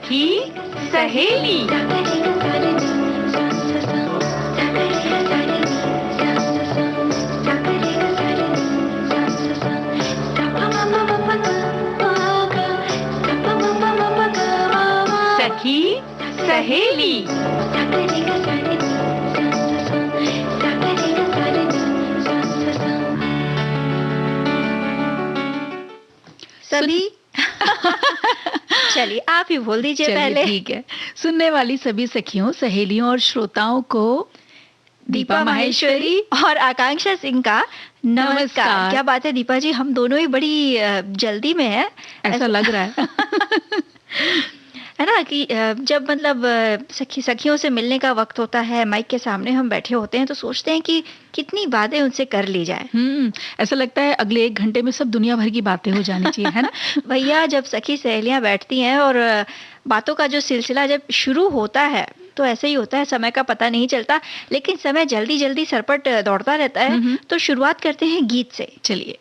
सखी सहेली। सखी सहेली। सभी चलिए आप ही बोल दीजिए पहले। ठीक है। सुनने वाली सभी सखियों, सहेलियों और श्रोताओं को दीपा माहेश्वरी और आकांक्षा सिंह का नमस्कार। क्या बात है दीपा जी, हम दोनों ही बड़ी जल्दी में हैं, ऐसा लग रहा है। है ना कि जब मतलब सखियों से मिलने का वक्त होता है, माइक के सामने हम बैठे होते हैं तो सोचते हैं कि कितनी बातें उनसे कर ली जाए। ऐसा लगता है अगले 1 घंटे में सब दुनिया भर की बातें हो जानी चाहिए, है ना। भैया जब सखी सहेलियां बैठती हैं और बातों का जो सिलसिला जब शुरू होता है तो ऐसे ही होता है, समय का पता नहीं चलता, लेकिन समय जल्दी जल्दी सरपट दौड़ता रहता है। तो शुरुआत करते हैं गीत से। चलिए।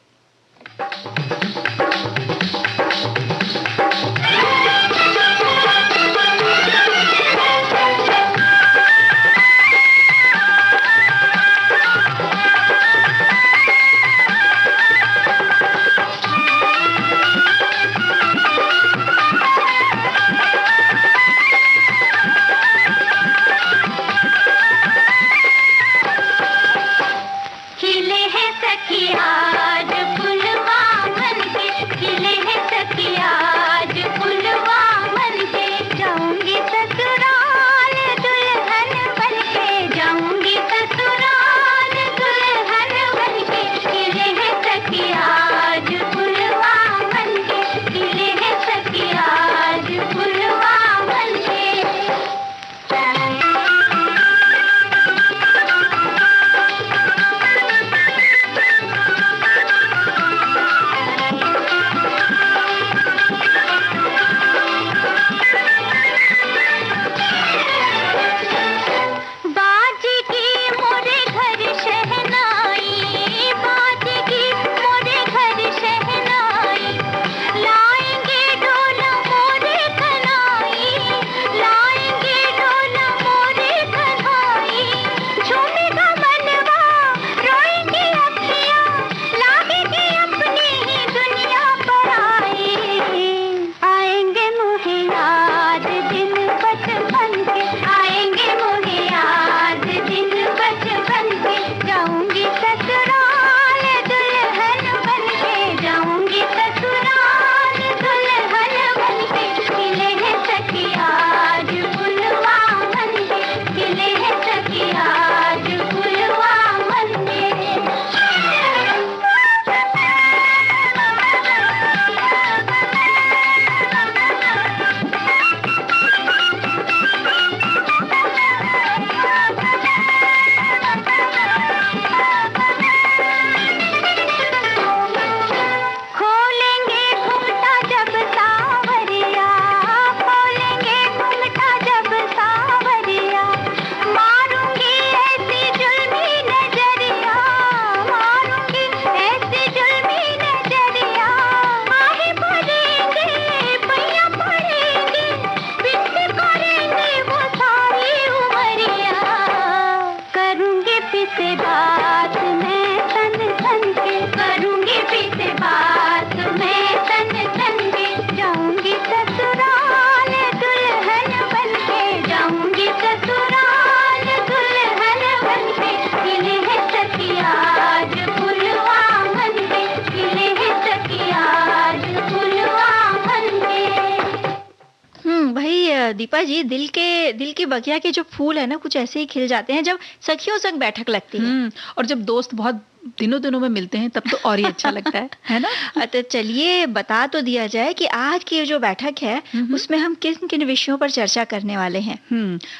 दीपा जी, दिल की बगिया के जो फूल है ना, कुछ ऐसे ही खिल जाते हैं जब सखियों संग बैठक लगती है। और जब दोस्त बहुत दिनों में मिलते हैं तब तो और ही अच्छा लगता है ना। तो चलिए बता तो दिया जाए कि आज की जो बैठक है उसमें हम किन किन विषयों पर चर्चा करने वाले हैं।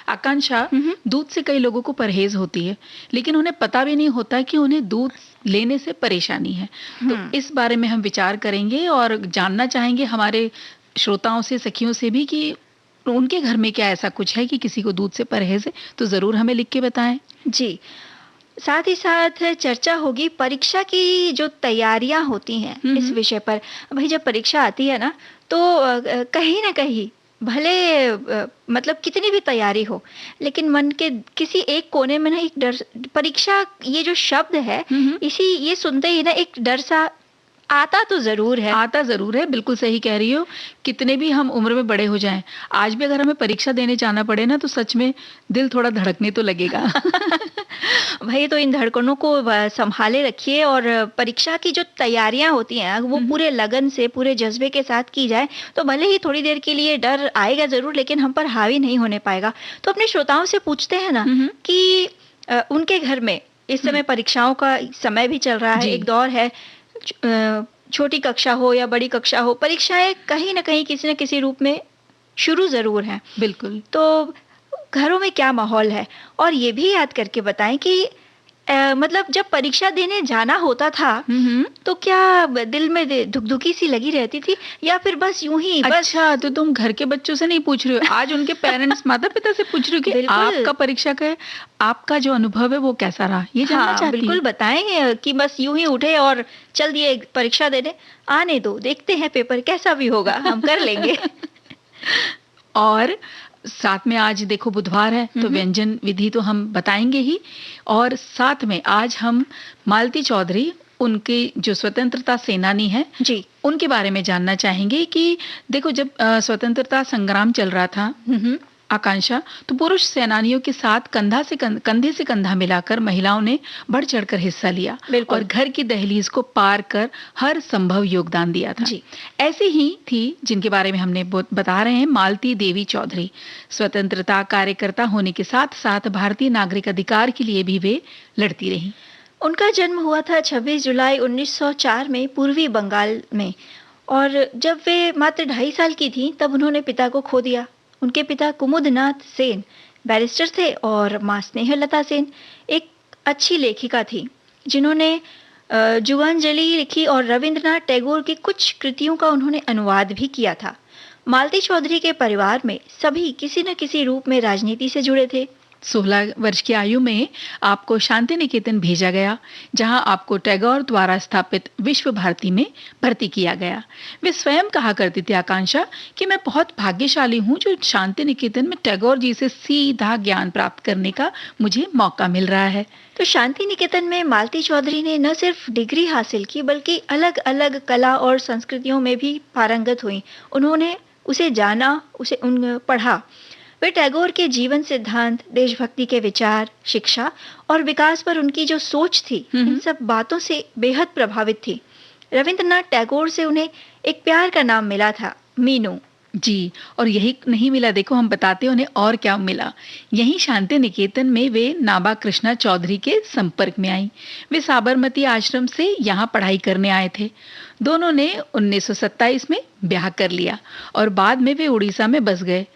आकांक्षा, दूध से कई लोगों को परहेज होती है, लेकिन उन्हें पता भी नहीं होता कि उन्हें दूध लेने से परेशानी है। तो इस बारे में हम विचार करेंगे और जानना चाहेंगे हमारे श्रोताओं से, सखियों से भी कि उनके घर में क्या ऐसा कुछ है कि किसी को दूध से परहेज है, तो जरूर हमें लिख के बताएं। जी, साथ ही साथ चर्चा होगी परीक्षा की जो तैयारियां होती हैं इस विषय पर। भाई जब परीक्षा आती है ना तो कहीं ना कहीं भले मतलब कितनी भी तैयारी हो, लेकिन मन के किसी एक कोने में ना एक डर, परीक्षा ये जो शब्द है, इसी ये सुनते ही ना एक डर सा आता तो ज़रूर है। आता ज़रूर है, बिल्कुल सही कह रही हो। कितने भी हम उम्र में बड़े हो जाएँ, आज भी अगर हमें परीक्षा देने जाना पड़े ना, तो सच में दिल थोड़ा धड़कने तो लगेगा। भई तो इन धड़कनों को सँभाले रखिए, और परीक्षा की जो तैयारियाँ होती हैं, वो पूरे लगन से, पूरे जज़्बे के साथ की जाए, तो भले ही थोड़ी देर के लिए डर आएगा ज़रूर, लेकिन हम पर हावी नहीं होने पाएगा। तो अपने श्रोताओं से पूछते हैं ना कि उनके घर में इस समय परीक्षाओं का समय भी चल रहा है, एक दौर है, छोटी कक्षा हो या बड़ी कक्षा हो, परीक्षाएं कहीं न कहीं किसी न किसी रूप में शुरू ज़रूर हैं। बिल्कुल। तो घरों में क्या माहौल है? और ये भी याद करके बताएं कि मतलब जब परीक्षा देने जाना होता था, तो क्या दिल में धुकधुकी सी लगी रहती थी, या फिर बस यूं ही बस? अच्छा, तो तुम घर के बच्चों से नहीं पूछ रहे हो, आज उनके पेरेंट्स माता पिता से पूछ रहे हो कि आपका परीक्षा का आपका जो अनुभव है वो कैसा रहा, ये जानना चाहती बिल्कुल बताएं कि बस यूं ही उठे और चल दिए परीक्षा देने, आने दो, देखते हैं पेपर कैसा भी होगा, हम कर लेंगे। और साथ में आज देखो बुधवार है, तो व्यंजन विधि तो हम बताएंगे ही, और साथ में आज हम मालती चौधरी, उनके जो स्वतंत्रता सेनानी है जी, उनके बारे में जानना चाहेंगे कि देखो जब स्वतंत्रता संग्राम चल रहा था आकांक्षा, तो पुरुष सेनानियों के साथ कंधे से कंधा मिलाकर महिलाओं ने बढ़ चढ़कर हिस्सा लिया और घर की दहलीज को पार कर हर संभव योगदान दिया था। जी। ऐसे ही थी जिनके बारे में हमने बता रहे हैं, मालती देवी चौधरी। स्वतंत्रता कार्यकर्ता होने के साथ साथ भारतीय नागरिक अधिकार के लिए भी वे लड़ती रही। उनका जन्म हुआ था 26 जुलाई 1904 में पूर्वी बंगाल में, और जब वे मात्र 2.5 साल की थी तब उन्होंने पिता को खो दिया। उनके पिता कुमुदनाथ सेन बैरिस्टर थे और माँ स्नेहलता सेन एक अच्छी लेखिका थी, जिन्होंने जुगांजलि लिखी और रविंद्रनाथ टैगोर की कुछ कृतियों का उन्होंने अनुवाद भी किया था। मालती चौधरी के परिवार में सभी किसी न किसी रूप में राजनीति से जुड़े थे। 16 वर्ष की आयु में आपको शांति निकेतन भेजा गया, जहां आपको टैगोर द्वारा स्थापित विश्व भारती में भर्ती किया गया। वे स्वयं कहा करती थी आकांक्षा कि मैं बहुत भाग्यशाली हूं जो शांति निकेतन में टैगोर जी से सीधा ज्ञान प्राप्त करने का मुझे मौका मिल रहा है। तो शांति निकेतन में मालती चौधरी ने न सिर्फ डिग्री हासिल की, बल्कि अलग अलग कला और संस्कृतियों में भी पारंगत हुई। उन्होंने उसे जाना, उसे पढ़ा। वे टैगोर के जीवन सिद्धांत, देशभक्ति के विचार, शिक्षा और विकास पर उनकी जो सोच थी, इन सब बातों से बेहद प्रभावित थी। रविंद्रनाथ टैगोर से उन्हें एक प्यार का नाम मिला था, मीनू जी। और यही नहीं मिला, देखो हम बताते उन्हें और क्या मिला। यही शांति निकेतन में वे नाबा कृष्णा चौधरी के संपर्क में आई। वे साबरमती आश्रम से यहाँ पढ़ाई करने आए थे। दोनों ने 1927 में ब्याह कर लिया और बाद में वे उड़ीसा में बस गए।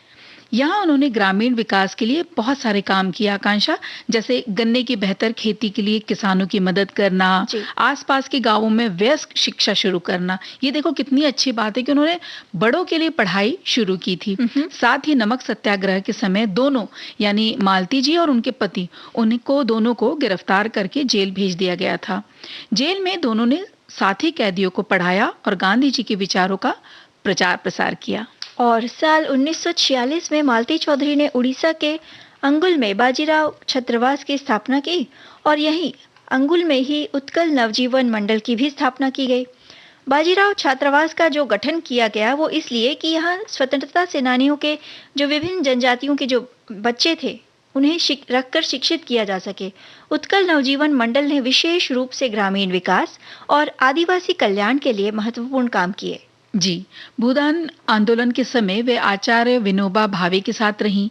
यहाँ उन्होंने ग्रामीण विकास के लिए बहुत सारे काम किया आकांक्षा, जैसे गन्ने की बेहतर खेती के लिए किसानों की मदद करना, आसपास के गांवों में वयस्क शिक्षा शुरू करना। ये देखो कितनी अच्छी बात है कि उन्होंने बड़ों के लिए पढ़ाई शुरू की थी। साथ ही नमक सत्याग्रह के समय दोनों, यानी मालती जी और उनके पति, उनको दोनों को गिरफ्तार करके जेल भेज दिया गया था। जेल में दोनों ने साथी कैदियों को पढ़ाया और गांधी जी के विचारों का प्रचार प्रसार किया। और साल 1946 में मालती चौधरी ने उड़ीसा के अंगुल में बाजीराव छात्रावास की स्थापना की, और यहीं अंगुल में ही उत्कल नवजीवन मंडल की भी स्थापना की गई। बाजीराव छात्रावास का जो गठन किया गया वो इसलिए कि यहाँ स्वतंत्रता सेनानियों के जो विभिन्न जनजातियों के जो बच्चे थे, उन्हें रखकर शिक्षित किया जा सके। उत्कल नवजीवन मंडल ने विशेष रूप से ग्रामीण विकास और आदिवासी कल्याण के लिए महत्वपूर्ण काम किए। जी। भूदान आंदोलन के समय वे आचार्य विनोबा भावे के साथ रहीं।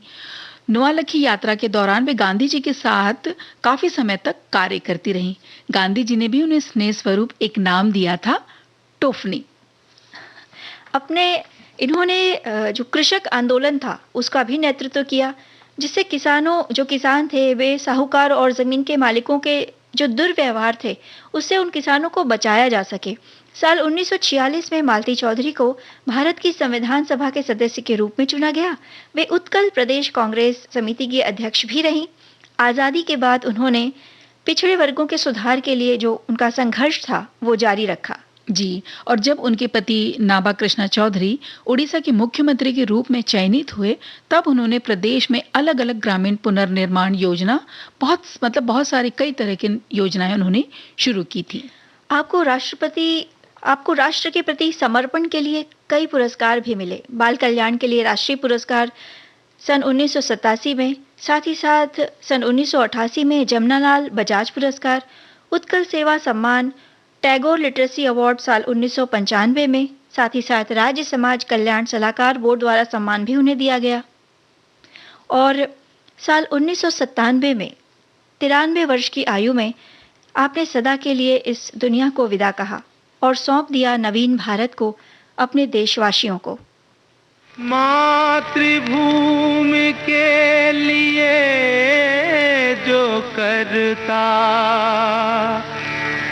नोआलखी यात्रा के दौरान वे गांधी जी के साथ काफी समय तक कार्य करती रहीं। गांधी जी ने भी उन्हें स्नेह स्वरूप एक नाम दिया था, टोफनी। इन्होंने जो कृषक आंदोलन था उसका भी नेतृत्व किया, जिससे किसान थे वे साहूकार और जमीन के मालिकों के जो दुर्व्यवहार थे उससे उन किसानों को बचाया जा सके। साल 1946 में मालती चौधरी को भारत की संविधान सभा के सदस्य के रूप में चुना गया। वे उत्कल प्रदेश कांग्रेस समिति की अध्यक्ष भी रहीं। आज़ादी के बाद उन्होंने पिछड़े वर्गों के सुधार के लिए जो उनका संघर्ष था वो जारी रखा। जी, और जब उनके पति नाभा कृष्णा चौधरी उड़ीसा के मुख्यमंत्री के रूप में चयनित हुए, तब उन्होंने प्रदेश में अलग-अलग ग्रामीण पुनर्निर्माण योजना, बहुत सारी कई तरह की योजनाएं उन्होंने शुरू की थी। आपको राष्ट्र के प्रति समर्पण के लिए कई पुरस्कार भी मिले। बाल कल्याण के लिए राष्ट्रीय पुरस्कार सन 1987 में, साथ ही साथ सन 1988 में जमनालाल बजाज पुरस्कार, उत्कल सेवा सम्मान, टैगोर लिटरेसी अवार्ड साल 1995 में, साथ ही साथ राज्य समाज कल्याण सलाहकार बोर्ड द्वारा सम्मान भी उन्हें दिया गया। और साल 1997 में 93 वर्ष की आयु में आपने सदा के लिए इस दुनिया को विदा कहा और सौंप दिया नवीन भारत को, अपने देशवासियों को। मातृभूमि के लिए जो करता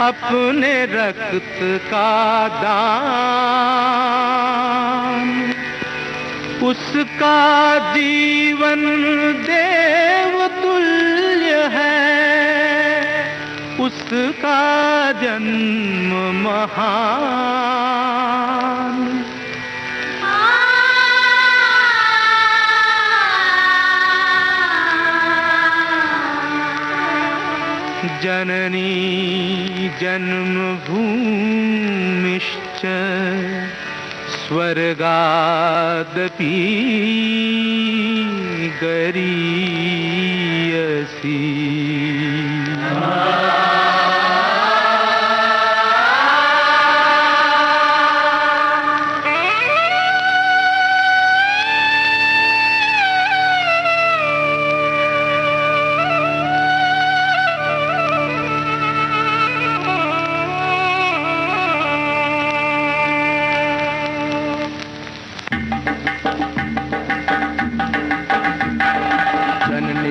अपने रक्त का दान, उसका जीवन देवतुल्य है, उसका जन्म महान। जननी जन्मभूमिश्च स्वर्गादपि गरीयसी।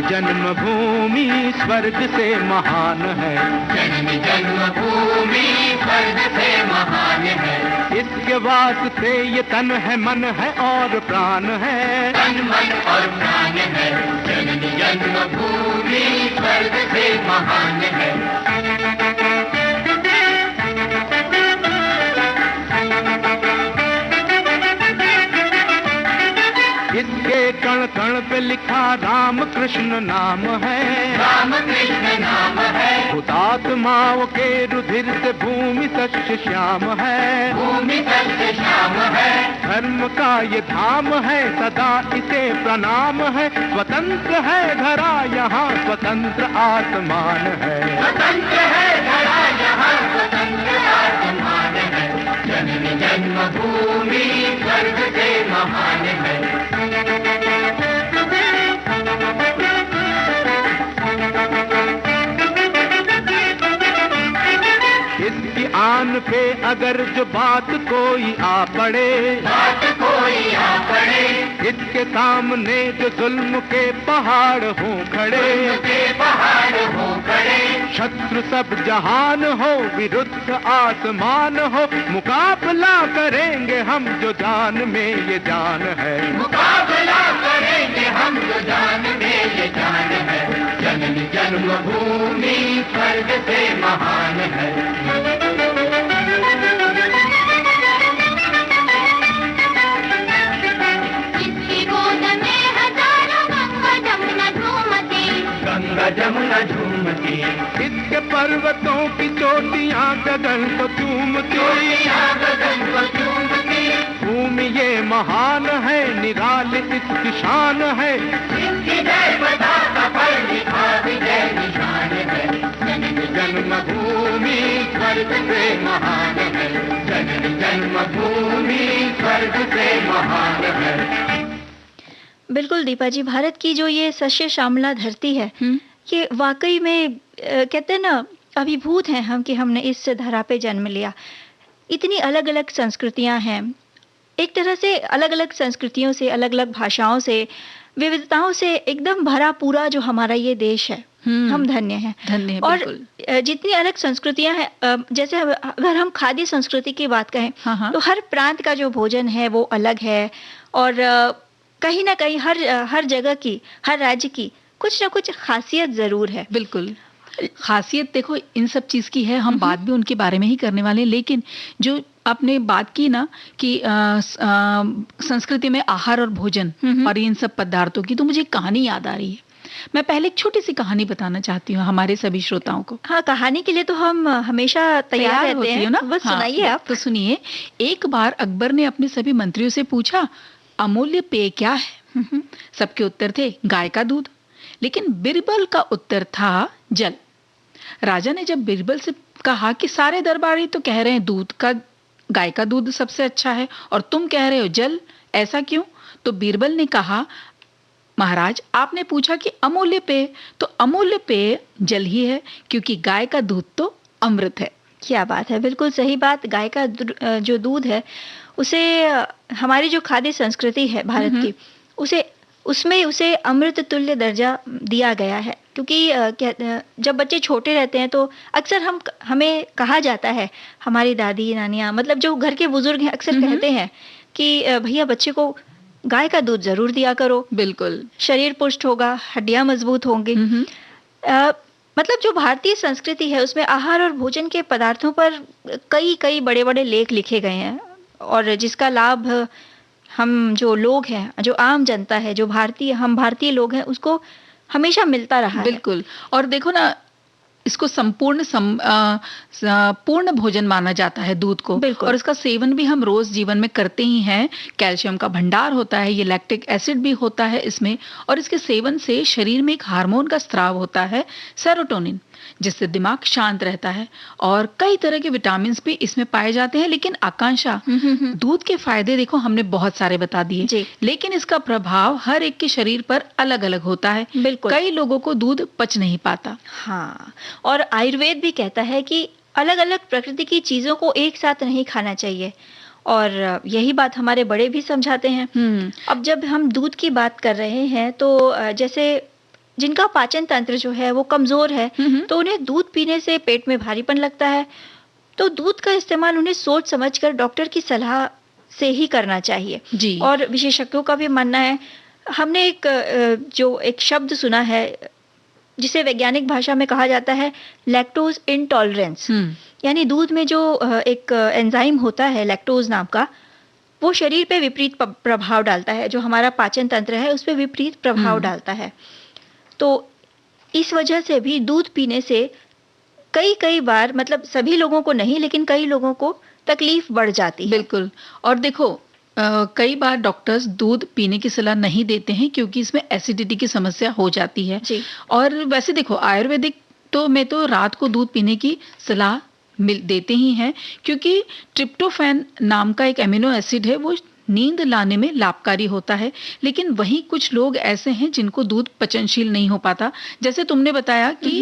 जन्मभूमि स्वर्ग से महान है, जननी जन्मभूमि स्वर्ग से महान है। इसके वास्ते ये तन है, मन है और प्राण है, तन मन और प्राण है। जननी जन्मभूमि स्वर्ग से महान है। इसके कण कण पे लिखा राम कृष्ण नाम है, राम कृष्ण नाम है। हुतात्माओं के रुधिर से भूमि सच्च श्याम है, भूमि सच्च श्याम है। धर्म का ये धाम है, सदा इसे प्रणाम है। स्वतंत्र है धरा यहाँ, स्वतंत्र आसमान है, स्वतंत्र है धरा यहाँ, स्वतंत्र आसमान है। जननी जन्मभूमि स्वर्ग से महान है। इसकी आन पे अगर जो बात कोई आ पड़े, बात कोई आ पड़े, इसके सामने जो जुल्म के पहाड़ हो खड़े, के पहाड़ हो खड़े। शत्रु सब जहान हो, विरुद्ध आसमान हो, मुकाबला करेंगे हम जो जान में ये जान है, मुकाबला करेंगे हम जो जान में ये जान है। जननी जन्मभूमि स्वर्ग से महान है। इसकी गोद में हजारों गंगा जमुना झूमती, गंगा जमुना झूमती। इसके पर्वतों की चोटियां गगन को चूमती, गगन को चूमती। भूमि ये महान है, निराली इसकी शान है, इसकी जय पताका पर लिखा विजय निशान है। जननी जन्मभूमि स्वर्ग से महान है। जननी जन्मभूमि स्वर्ग से महान है। बिल्कुल दीपा जी, भारत की जो ये सस्य श्यामला धरती है, ये वाकई में कहते हैं ना, अभिभूत हैं हम कि हमने इस धरा पे जन्म लिया। इतनी अलग अलग संस्कृतियां हैं, एक तरह से अलग अलग संस्कृतियों से, अलग अलग भाषाओं से, विविधताओं से एकदम भरा पूरा जो हमारा ये देश है, हम धन्य हैं। धन्य, और बिल्कुल। जितनी अलग संस्कृतियां हैं, जैसे अगर हम खाद्य संस्कृति की बात कहें, हाँ। तो हर प्रांत का जो भोजन है वो अलग है, और कहीं ना कहीं हर जगह की, हर राज्य की कुछ ना कुछ खासियत जरूर है। बिल्कुल। खासियत देखो इन सब चीज की है, हम बात भी उनके बारे में ही करने वाले हैं, लेकिन जो आपने बात की ना कि संस्कृति में आहार और भोजन और इन सब पदार्थों की, तो मुझे एक कहानी याद आ रही है। मैं पहले एक छोटी सी कहानी बताना चाहती हूँ हमारे सभी श्रोताओं को। हाँ, कहानी के लिए तो हम हमेशा तैयार रहते होती हैं हो ना। बस हाँ, सुनाइए आप। तो सुनिए, एक बार अकबर ने अपने सभी मंत्रियों से पूछा, अमूल्य पेय क्या है? सबके उत्तर थे गाय का दूध, लेकिन बिरबल का उत्तर था जल। राजा ने जब बिरबल से कहा कि सारे दरबारी तो कह रहे हैं दूध का, गाय का दूध सबसे अच्छा है, और तुम कह रहे हो जल, ऐसा क्यों? तो बिरबल ने कहा, महाराज आपने पूछा कि अमूल्य पेय, तो अमूल्य पेय जल ही है, क्योंकि गाय का दूध तो अमृत है। क्या बात है, बिल्कुल सही बात। गाय का जो दूध है उसे हमारी जो खाद्य संस्कृति है भारत की, उसमें उसे अमृत तुल्य दर्जा दिया गया है। क्योंकि जब बच्चे छोटे रहते हैं तो अक्सर हमें कहा जाता है, हमारी दादी नानियाँ, मतलब जो घर के बुजुर्ग हैं, अक्सर कहते हैं कि भैया बच्चे को गाय का दूध जरूर दिया करो, बिल्कुल शरीर पुष्ट होगा, हड्डियां मजबूत होंगी। मतलब जो भारतीय संस्कृति है उसमें आहार और भोजन के पदार्थों पर कई बड़े बड़े लेख लिखे गए हैं, और जिसका लाभ हम जो लोग हैं, जो आम जनता है, जो हम भारतीय लोग हैं, उसको हमेशा मिलता रहा है। बिल्कुल। और देखो ना, इसको पूर्ण भोजन माना जाता है दूध को, और इसका सेवन भी हम रोज जीवन में करते ही हैं। कैल्शियम का भंडार होता है, ये लैक्टिक एसिड भी होता है इसमें, और इसके सेवन से शरीर में एक हार्मोन का स्राव होता है, सेरोटोनिन, जिससे दिमाग शांत रहता है, और कई तरह के विटामिन भी इसमें पाए जाते हैं। लेकिन आकांक्षा, दूध के फायदे देखो हमने बहुत सारे बता दिए, लेकिन इसका प्रभाव हर एक के शरीर पर अलग अलग होता है। बिल्कुल। कई लोगों को दूध पच नहीं पाता। हाँ, और आयुर्वेद भी कहता है कि अलग अलग प्रकृति की चीजों को एक साथ नहीं खाना चाहिए, और यही बात हमारे बड़े भी समझाते हैं। अब जब हम दूध की बात कर रहे हैं तो जैसे जिनका पाचन तंत्र जो है वो कमजोर है, तो उन्हें दूध पीने से पेट में भारीपन लगता है, तो दूध का इस्तेमाल उन्हें सोच समझकर डॉक्टर की सलाह से ही करना चाहिए जी। और विशेषज्ञों का भी मानना है। हमने एक शब्द सुना है जिसे वैज्ञानिक भाषा में कहा जाता है लैक्टोज इंटॉलरेंस, यानी दूध में जो एक एंजाइम होता है लैक्टोज नाम का, वो शरीर पे विपरीत प्रभाव डालता है, जो हमारा पाचन तंत्र है उस पे विपरीत प्रभाव डालता है। तो इस वजह से भी दूध पीने से कई बार, मतलब सभी लोगों को नहीं, लेकिन कई लोगों को तकलीफ बढ़ जाती है। बिल्कुल। और देखो कई बार डॉक्टर्स दूध पीने की सलाह नहीं देते हैं क्योंकि इसमें एसिडिटी की समस्या हो जाती है जी। और वैसे देखो आयुर्वेदिक में तो रात को दूध पीने की सलाह देते ही हैं, क्योंकि ट्रिप्टोफैन नाम का एक एमिनो एसिड है, वो नींद लाने में लाभकारी होता है। लेकिन वहीं कुछ लोग ऐसे हैं जिनको दूध पचनशील नहीं हो पाता, जैसे तुमने बताया कि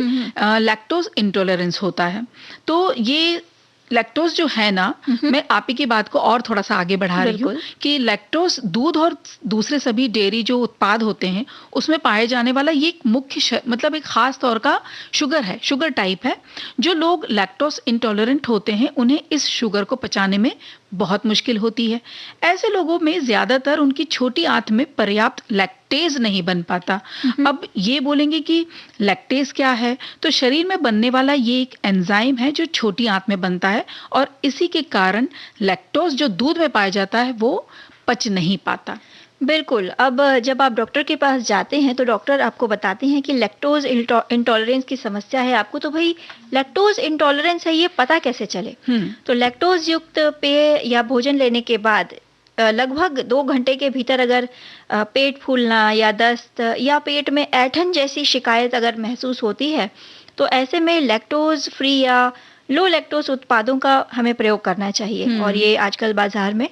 लैक्टोज इंटॉलरेंस होता है। तो ये लैक्टोज जो है ना, मैं आप ही की बात को और थोड़ा सा आगे बढ़ा रही हूँ कि लैक्टोज दूध और दूसरे सभी डेयरी जो उत्पाद होते हैं उसमें पाए जाने वाला ये एक मुख्य मतलब एक खास तौर का शुगर है, शुगर टाइप है। जो लोग लैक्टोज इंटॉलरेंट होते हैं उन्हें इस शुगर को पचाने में बहुत मुश्किल होती है। ऐसे लोगों में ज्यादातर उनकी छोटी आंत में पर्याप्त लैक्टेज नहीं बन पाता। अब ये बोलेंगे कि लैक्टेज क्या है, तो शरीर में बनने वाला ये एक एंजाइम है जो छोटी आंत में बनता है और इसी के कारण लैक्टोज जो दूध में पाया जाता है वो पच नहीं पाता। बिल्कुल। अब जब आप डॉक्टर के पास जाते हैं तो डॉक्टर आपको बताते हैं कि लैक्टोज इंटॉलरेंस की समस्या है आपको, तो भाई लैक्टोज इंटॉलरेंस है ये पता कैसे चले? तो लैक्टोज युक्त पेय या भोजन लेने के बाद लगभग 2 घंटे के भीतर अगर पेट फूलना या दस्त या पेट में ऐंठन जैसी शिकायत अगर महसूस होती है तो ऐसे में लैक्टोज फ्री या लो लैक्टोज उत्पादों का हमें प्रयोग करना चाहिए और ये आजकल बाजार में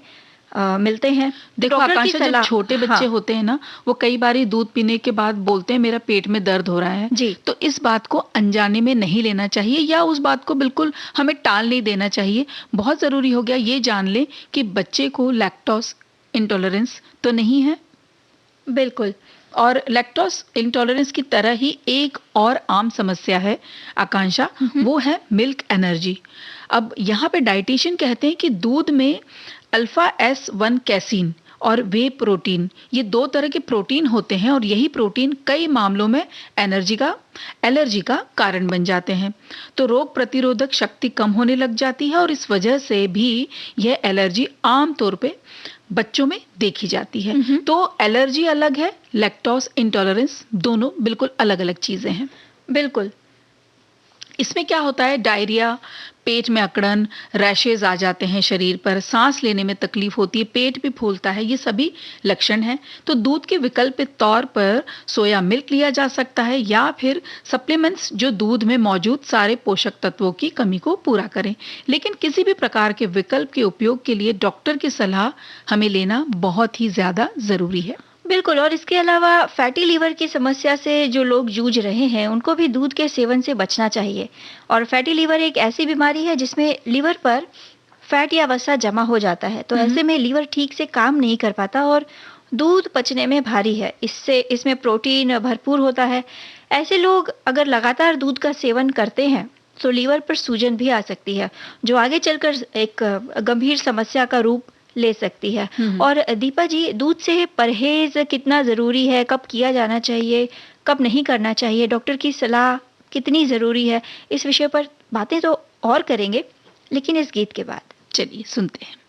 मिलते हैं। देखो आकांक्षा, जब छोटे बच्चे होते हैं ना, वो कई बारी दूध पीने के बाद बोलते हैं मेरा पेट में दर्द हो रहा है जी। तो इस बात को अनजाने में नहीं लेना चाहिए या उस बात को बिल्कुल हमें टाल नहीं देना चाहिए। बहुत जरूरी हो गया ये जान ले कि बच्चे को लैक्टोज इंटॉलरेंस तो नहीं है। बिल्कुल। और लैक्टोज इंटॉलरेंस की तरह ही एक और आम समस्या है आकांक्षा, वो है मिल्क एनर्जी। अब यहाँ पे डाइटिशियन कहते हैं कि दूध में अल्फा S1 कैसीन और वे प्रोटीन, ये 2 तरह के प्रोटीन होते हैं और यही प्रोटीन कई मामलों में एलर्जी का कारण बन जाते हैं। तो रोग प्रतिरोधक शक्ति कम होने लग जाती है और इस वजह से भी यह एलर्जी आम तौर पे बच्चों में देखी जाती है। तो एलर्जी अलग है, लैक्टोज इंटॉलरेंस दोनों बिल्कुल अलग-अलग चीजें हैं। बिल्कुल। इसमें क्या होता है, डायरिया, पेट में अकड़न, रैशेज आ जाते हैं शरीर पर, सांस लेने में तकलीफ होती है, पेट भी फूलता है, ये सभी लक्षण हैं। तो दूध के विकल्प के तौर पर सोया मिल्क लिया जा सकता है या फिर सप्लीमेंट्स जो दूध में मौजूद सारे पोषक तत्वों की कमी को पूरा करें। लेकिन किसी भी प्रकार के विकल्प के उपयोग के लिए डॉक्टर की सलाह हमें लेना बहुत ही ज्यादा जरूरी है। बिल्कुल। और इसके अलावा फैटी लीवर की समस्या से जो लोग जूझ रहे हैं उनको भी दूध के सेवन से बचना चाहिए। और फैटी लीवर एक ऐसी बीमारी है जिसमें लीवर पर फैट या वसा जमा हो जाता है, तो ऐसे में लीवर ठीक से काम नहीं कर पाता और दूध पचने में भारी है। इसमें प्रोटीन भरपूर होता है। ऐसे लोग अगर लगातार दूध का सेवन करते हैं तो लीवर पर सूजन भी आ सकती है, जो आगे चलकर एक गंभीर समस्या का रूप ले सकती है। और दीपा जी, दूध से परहेज कितना जरूरी है, कब किया जाना चाहिए, कब नहीं करना चाहिए, डॉक्टर की सलाह कितनी जरूरी है, इस विषय पर बातें तो और करेंगे, लेकिन इस गीत के बाद चलिए सुनते हैं।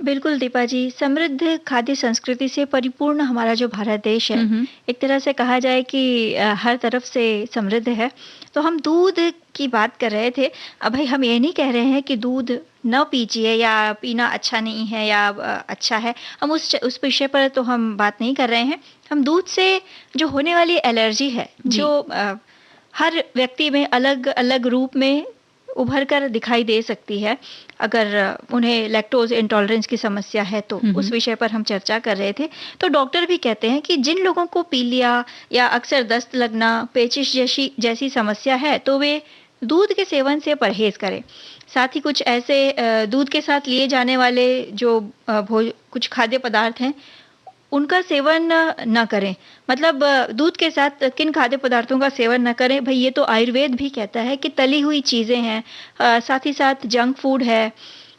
बिल्कुल दीपा जी, समृद्ध खाद्य संस्कृति से परिपूर्ण हमारा जो भारत देश है, एक तरह से कहा जाए कि हर तरफ से समृद्ध है। तो हम दूध की बात कर रहे थे। अब भाई हम ये नहीं कह रहे हैं कि दूध न पीजिए या पीना अच्छा नहीं है या अच्छा है, हम उस विषय पर तो हम बात नहीं कर रहे हैं। हम दूध से जो होने वाली एलर्जी है, जो हर व्यक्ति में अलग अलग रूप में उभर कर दिखाई दे सकती है अगर उन्हें लैक्टोज इंटॉलरेंस की समस्या है तो। उस विषय पर हम चर्चा कर रहे थे। तो डॉक्टर भी कहते हैं कि जिन लोगों को पीलिया या अक्सर दस्त लगना, पेचिश जैसी समस्या है तो वे दूध के सेवन से परहेज करें। साथ ही कुछ ऐसे दूध के साथ लिए जाने वाले जो कुछ खाद्य पदार्थ हैं उनका सेवन न करें। मतलब दूध के साथ किन खाद्य पदार्थों का सेवन न करें, भाई ये तो आयुर्वेद भी कहता है कि तली हुई चीज़ें हैं, साथ ही साथ जंक फूड है।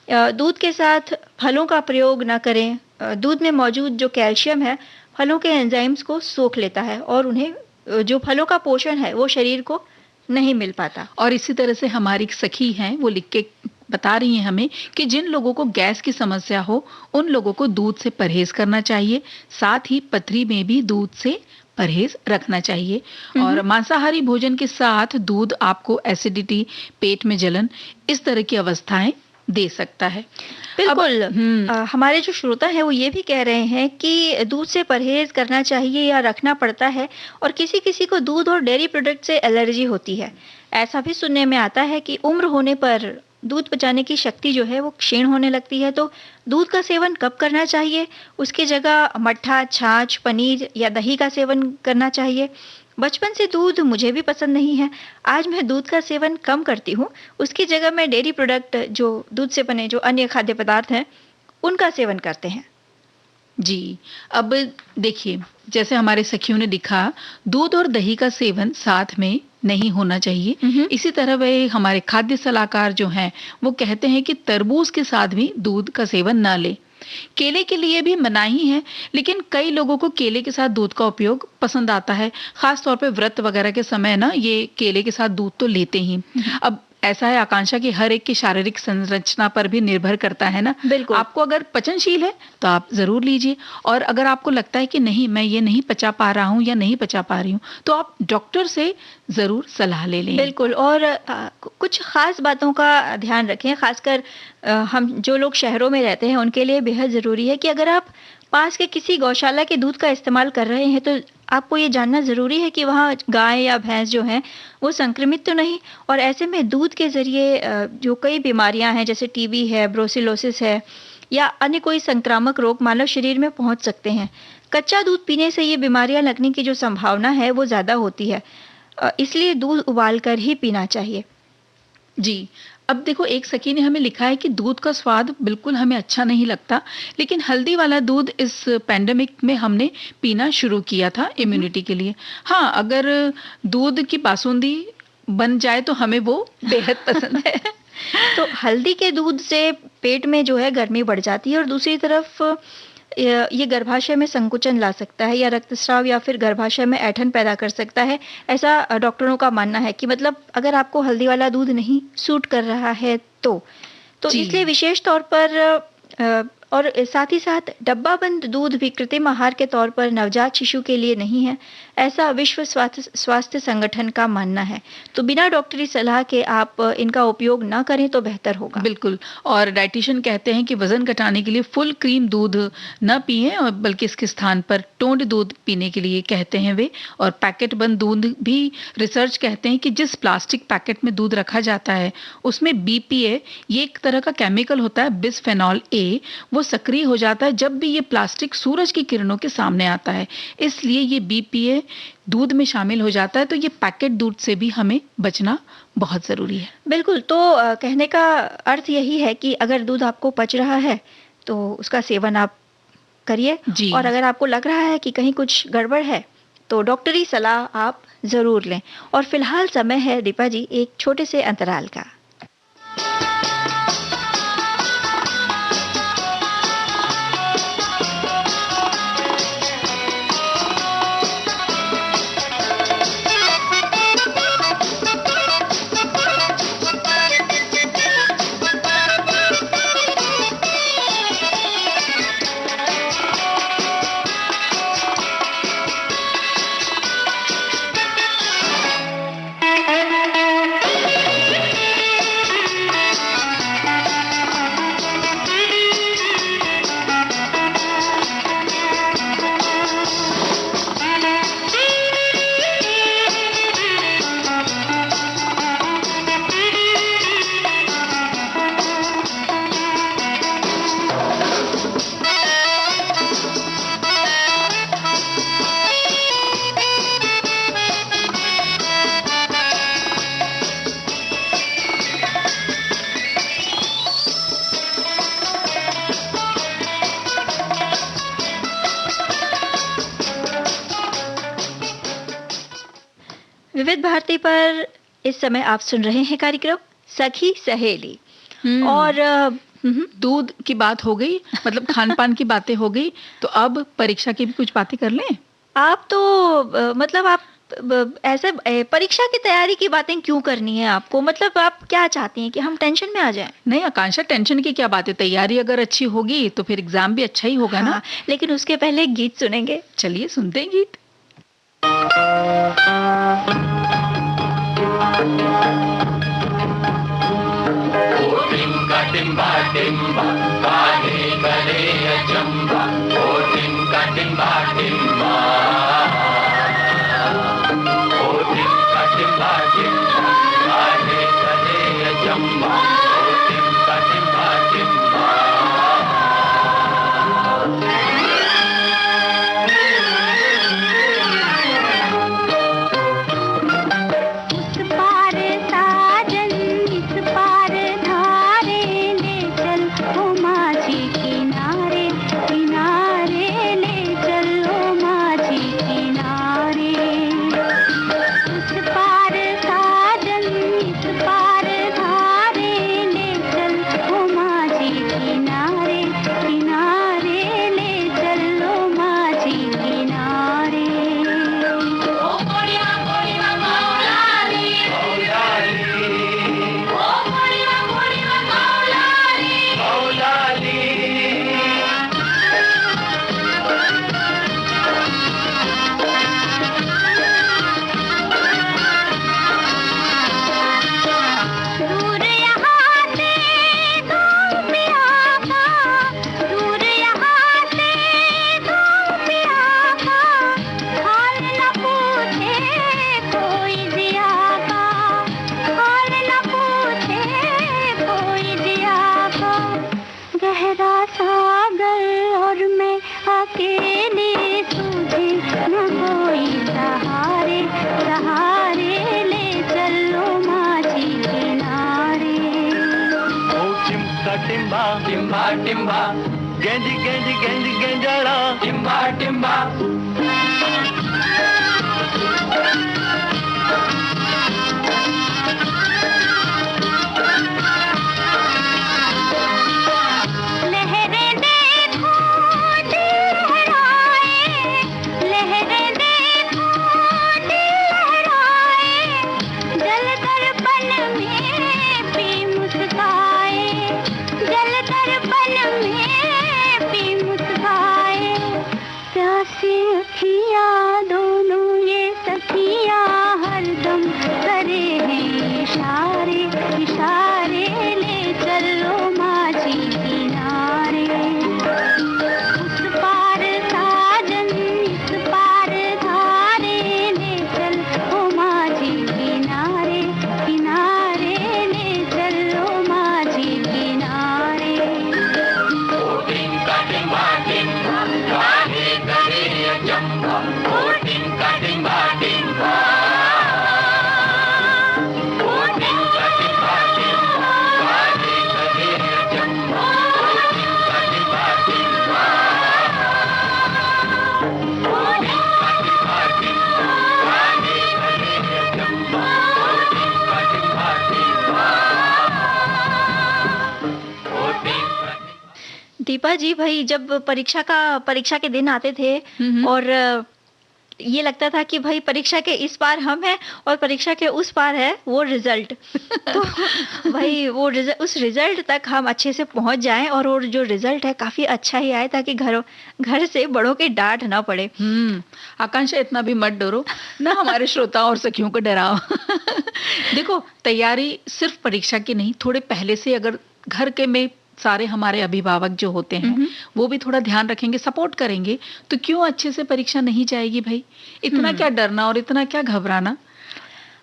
दूध के साथ फलों का प्रयोग न करें। दूध में मौजूद जो कैल्शियम है फलों के एंजाइम्स को सोख लेता है और उन्हें जो फलों का पोषण है वो शरीर को नहीं मिल पाता। और इसी तरह से हमारी सखी हैं वो लिख के बता रही हैं हमें कि जिन लोगों को गैस की समस्या हो उन लोगों को दूध से परहेज करना चाहिए। साथ ही पथरी में भी दूध से परहेज रखना चाहिए। और मांसाहारी भोजन के साथ दूध आपको एसिडिटी, पेट में जलन, इस तरह की अवस्थाएं दे सकता है। बिल्कुल। हमारे जो श्रोता है वो ये भी कह रहे हैं कि दूध से परहेज करना चाहिए या रखना पड़ता है और किसी किसी को दूध और डेयरी प्रोडक्ट से एलर्जी होती है। ऐसा भी सुनने में आता है कि उम्र होने पर दूध पचाने की शक्ति जो है वो क्षीण होने लगती है। तो दूध का सेवन कब करना चाहिए? उसकी जगह मट्ठा, छाछ, पनीर या दही का सेवन करना चाहिए। बचपन से दूध मुझे भी पसंद नहीं है। आज मैं दूध का सेवन कम करती हूँ। उसकी जगह मैं डेयरी प्रोडक्ट, जो दूध से बने जो अन्य खाद्य पदार्थ हैं उनका सेवन करते हैं। जी, अब देखिए जैसे हमारे सखियों ने लिखा, दूध और दही का सेवन साथ में नहीं होना चाहिए। इसी तरह वे हमारे खाद्य सलाहकार जो हैं वो कहते हैं कि तरबूज के साथ भी दूध का सेवन ना लें। केले के लिए भी मनाही है, लेकिन कई लोगों को केले के साथ दूध का उपयोग पसंद आता है। खास तौर पे व्रत वगैरह के समय ना ये केले के साथ दूध तो लेते ही। अब ऐसा है आकांक्षा कि हर एक की शारीरिक संरचना पर भी निर्भर करता है ना। बिल्कुल। आपको अगर पचनशील है तो आप जरूर लीजिए, और अगर आपको लगता है कि नहीं मैं ये नहीं पचा पा रहा हूँ या नहीं पचा पा रही हूँ तो आप डॉक्टर से जरूर सलाह ले लें। बिल्कुल। और कुछ खास बातों का ध्यान रखें। खासकर हम जो लोग शहरों में रहते हैं उनके लिए बेहद ज़रूरी है कि अगर आप पास के किसी गौशाला के दूध का इस्तेमाल कर रहे हैं तो आपको ये जानना ज़रूरी है कि वहाँ गाय या भैंस जो हैं वो संक्रमित तो नहीं। और ऐसे में दूध के ज़रिए जो कई बीमारियां हैं जैसे टीबी है, ब्रोसिलोसिस है या अन्य कोई संक्रामक रोग मानव शरीर में पहुँच सकते हैं। कच्चा दूध पीने से ये बीमारियां लगने की जो संभावना है वो ज़्यादा होती है, इसलिए दूध उबाल कर ही पीना चाहिए। जी, अब देखो एक सखी ने हमें लिखा है कि दूध का स्वाद बिल्कुल हमें अच्छा नहीं लगता, लेकिन हल्दी वाला दूध इस पैंडेमिक में हमने पीना शुरू किया था इम्यूनिटी के लिए। हाँ, अगर दूध की बासुंदी बन जाए तो हमें वो बेहद पसंद है। तो हल्दी के दूध से पेट में जो है गर्मी बढ़ जाती है और दूसरी तरफ ये गर्भाशय में संकुचन ला सकता है या रक्तस्राव या फिर गर्भाशय में ऐंठन पैदा कर सकता है। ऐसा डॉक्टरों का मानना है कि मतलब अगर आपको हल्दी वाला दूध नहीं सूट कर रहा है तो इसलिए विशेष तौर पर और साथ ही साथ डब्बाबंद दूध भी कृत्रिम आहार के तौर पर नवजात शिशु के लिए नहीं है, ऐसा विश्व स्वास्थ्य संगठन का मानना है। तो बिना डॉक्टरी सलाह के आप इनका उपयोग ना करें तो बेहतर होगा। बिल्कुल। और डाइटिशियन कहते हैं कि वजन घटाने के लिए फुल क्रीम दूध न पिएं और बल्कि इसके स्थान पर टोंड दूध पीने के लिए कहते हैं वे। और पैकेट बंद दूध भी रिसर्च कहते हैं कि जिस प्लास्टिक पैकेट में दूध रखा जाता है उसमें BPA, ये एक तरह का केमिकल होता है बिस्फेनॉल A, वो सक्रिय हो जाता है जब भी ये प्लास्टिक सूरज की किरणों के सामने आता है। इसलिए ये BPA दूध में शामिल हो जाता है। तो ये पैकेट दूध से भी हमें बचना बहुत जरूरी है। बिल्कुल। तो कहने का अर्थ यही है कि अगर दूध आपको पच रहा है तो उसका सेवन आप करिए, और अगर आपको लग रहा है कि कहीं कुछ गड़बड़ है तो डॉक्टरी सलाह आप जरूर लें। और फिलहाल समय है दीपा जी एक छोटे से अंतराल का। विविध भारती पर इस समय आप सुन रहे हैं कार्यक्रम सखी सहेली। और दूध की बात हो गई, मतलब खान पान की बातें हो गई, तो अब परीक्षा की भी कुछ बातें कर लें। आप तो मतलब आप ऐसे परीक्षा की तैयारी की बातें क्यों करनी है आपको? मतलब आप क्या चाहती हैं कि हम टेंशन में आ जाएं? नहीं आकांक्षा, टेंशन की क्या बात है, तैयारी अगर अच्छी होगी तो फिर एग्जाम भी अच्छा ही होगा ना। लेकिन उसके पहले एक गीत सुनेंगे। चलिए सुनते हैं गीत। टिम्बा टिम्बा काहे करे अचंबा, ओ टिम्बा टिम्बा टिम्बा, ओ टिम्बा टिम्बा टिम्बा काहे करे अचंबा, ओ टिम्बा टिम्बा टिम्बा। टिम्बा टिम्बा गेंज गेंज गेंज गेंजड़ा, टिम्बा टिम्बा। दीपा जी, भाई जब परीक्षा के दिन आते थे और ये लगता था कि भाई परीक्षा के इस पार हम हैं और परीक्षा के उस पार है वो रिजल्ट। तो भाई वो उस रिजल्ट तक हम अच्छे से पहुंच जाएं और वो जो रिजल्ट है काफी अच्छा ही आए, ताकि घर से बड़ों के डांट ना पड़े। आकांक्षा, इतना भी मत डरो ना, हमारे श्रोताओं और सखियों को डराओ। देखो, तैयारी सिर्फ परीक्षा की नहीं, थोड़े पहले से अगर घर के में सारे हमारे अभिभावक जो होते हैं वो भी थोड़ा ध्यान रखेंगे, सपोर्ट करेंगे, तो क्यों अच्छे से परीक्षा नहीं जाएगी भाई। इतना क्या डरना और इतना क्या घबराना।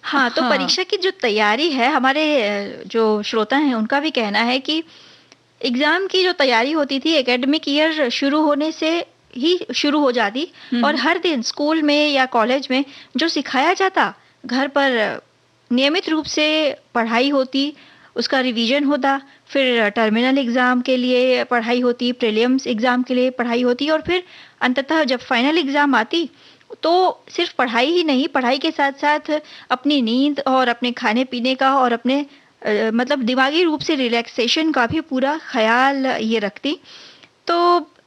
हाँ, तो परीक्षा की जो तैयारी है, हमारे जो श्रोता हैं उनका भी कहना है कि एग्जाम की जो तैयारी होती थी एकेडमिक ईयर शुरू होने से ही शुरू हो जाती, और हर दिन स्कूल में या कॉलेज में जो सिखाया जाता, घर पर नियमित रूप से पढ़ाई होती, उसका रिवीजन होता, फिर टर्मिनल एग्ज़ाम के लिए पढ़ाई होती, प्रीलिम्स एग्ज़ाम के लिए पढ़ाई होती, और फिर अंततः जब फाइनल एग्ज़ाम आती तो सिर्फ पढ़ाई ही नहीं, पढ़ाई के साथ-साथ अपनी नींद और अपने खाने-पीने का और अपने मतलब दिमागी रूप से रिलैक्सेशन का भी पूरा ख़्याल ये रखती। तो